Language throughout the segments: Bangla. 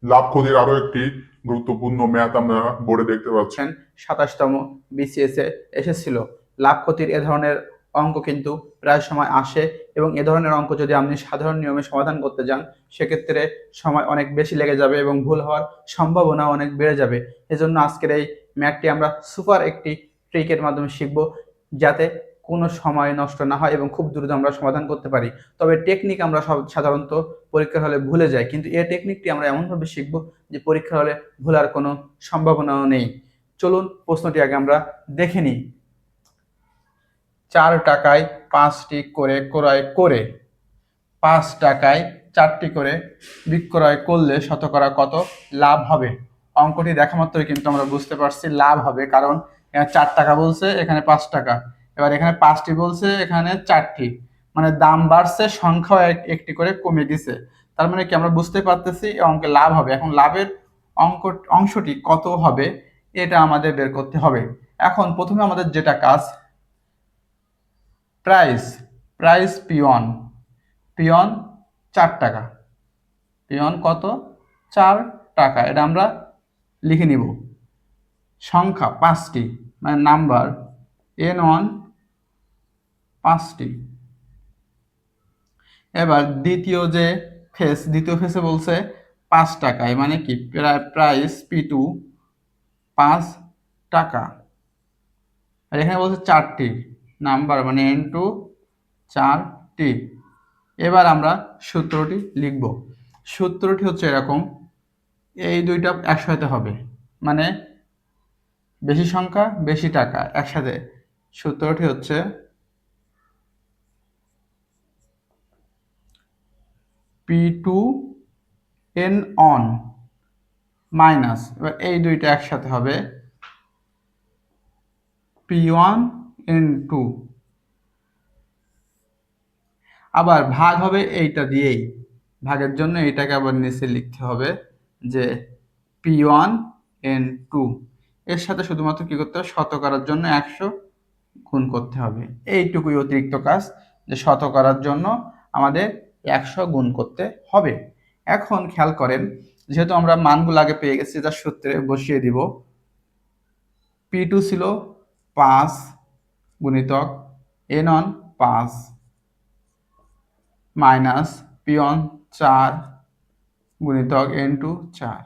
লাভ ক্ষতির আরো একটি গুরুত্বপূর্ণ ম্যাথ আমরা বোর্ডে দেখতে পাচ্ছি। 27তম বিসিএস এ এসেছিল। লাভ ক্ষতির এ ধরনের অঙ্ক কিন্তু প্রায় সময় আসে, এবং এ ধরনের অঙ্ক যদি আপনি সাধারণ নিয়মে সমাধান করতে যান সেক্ষেত্রে সময় অনেক বেশি লেগে যাবে এবং ভুল হওয়ার সম্ভাবনা অনেক বেড়ে যাবে। এজন্য আজকের এই ম্যাথটি আমরা সুপার একটি ট্রিকের মাধ্যমে শিখব, যাতে কোনো সময় নষ্ট না হয় এবং খুব দ্রুত আমরা সমাধান করতে পারি। তবে টেকনিক আমরা সাধারণত পরীক্ষার হলে ভুলে যাই, কিন্তু এই টেকনিকটি আমরা এমনভাবে শিখব যে পরীক্ষার হলে ভুলার কোনো সম্ভাবনাও নেই। চলুন প্রশ্নটি আগে আমরা দেখে নিই। 4 টাকায় 5টি করে ক্রয় করে 5 টাকায় 4টি করে বিক্রয় করলে শতকরা কত লাভ হবে? অঙ্কটি দেখা মাত্রই কিন্তু আমরা বুঝতে পারছি লাভ হবে, কারণ এখানে 4 টাকা বলছে, এখানে 5 টাকা, এবার এখানে 5টি বলছে, এখানে 4টি, মানে দাম বাড়ছে, সংখ্যাও একটি করে কমে গেছে। তার মানে কি আমরা বুঝতে পারতেছি অঙ্কে লাভ হবে। এখন লাভের অংশটি কত হবে এটা আমাদের বের করতে হবে। এখন প্রথমে আমাদের যেটা কাজ, প্রাইস প্রাইস পিওন 4 টাকা, পিওন কত 4 টাকা, এটা আমরা লিখে নিব। সংখ্যা 5টি, মানে নাম্বার N1 5টি। এবার দ্বিতীয় ফেসে বলছে 5 টাকায়, মানে কি প্রাইস P2 5 টাকা, আর এখানে বলছে 4টি নাম্বার, মানে N2 4টি। এবার আমরা সূত্রটি লিখব। সূত্রটি হচ্ছে এরকম, এই দুইটা একসাথে হবে, মানে বেশি সংখ্যা বেশি টাকা একসাথে। সূত্রটি হচ্ছে P2 N1 মাইনাস, এবার এই দুইটা একসাথে হবে P1 N2, আবার ভাগ হবে এইটা দিয়েই, ভাগের জন্য এইটাকে আবার নিচে লিখতে হবে যে P1 N2, এর সাথে শুধুমাত্র কি করতে হবে, শতকরার জন্য 100 গুণ করতে হবে। এইটুকুই অতিরিক্ত কাজ, যে শতকরার জন্য আমাদের 100 গুণ করতে হবে। এখন খেয়াল করেন, যেহেতু আমরা মানগুলো আগে পেয়ে গেছি, তার সূত্রে বসিয়ে দিব। P2 ছিল 5 গুণিতক N1 5 মাইনাস P1 4 গুণিতক N2 4।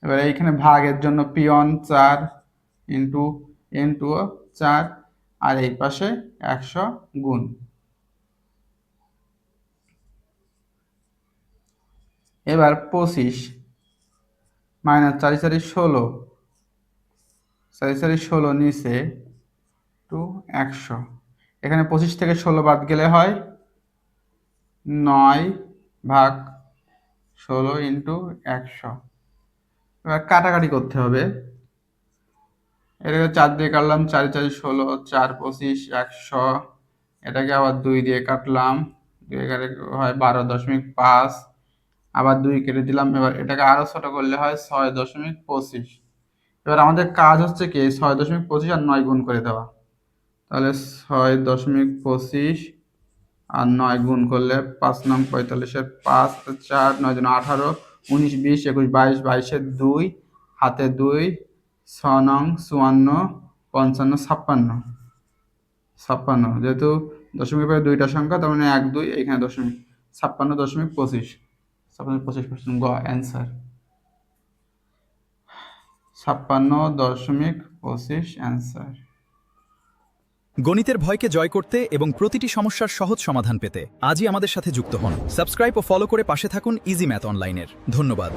এবার এইখানে ভাগের জন্য P1 4 ইন্টু N2 4, আর এই পাশে 100 গুণ। এবার 25 মাইনাস 4 4 16, 4 4 16 নিচে টু 100, এখানে 25 থেকে 16 বাদ গেলে হয় 9 ভাগ 16 ইন্টু 100। এবার কাটাকাটি করতে হবে, এটাকে 4 দিয়ে কাটলাম, 4 4 16, 4 25 100, এটাকে আবার 2 দিয়ে কাটলাম, 2 এখানে হয় 12.5, আবার 2 কেটে দিলাম। এবার এটাকে আরো ছোট করলে হয় 6.25। এবার আমাদের কাজ হচ্ছে কি 6.25 আর 9 গুণ করে দেওয়া, তাহলে 6.25 আর 9 গুণ করলে 5 নং 45-এর 5, 4 9 × 18, 19 20 21 22, 22-এর 2 হাতে 2, 6 নং 54 55 56, যেহেতু দশমিকের পরে দুইটা সংখ্যা, তার মানে 1 2, এখানে দশমিক 56.25, 56.25% গ অ্যান্সার 56.25 অ্যান্সার। গণিতের ভয়কে জয় করতে এবং প্রতিটি সমস্যার সহজ সমাধান পেতে আজই আমাদের সাথে যুক্ত হন। সাবস্ক্রাইব ও ফলো করে পাশে থাকুন ইজি ম্যাথ অনলাইনের। ধন্যবাদ।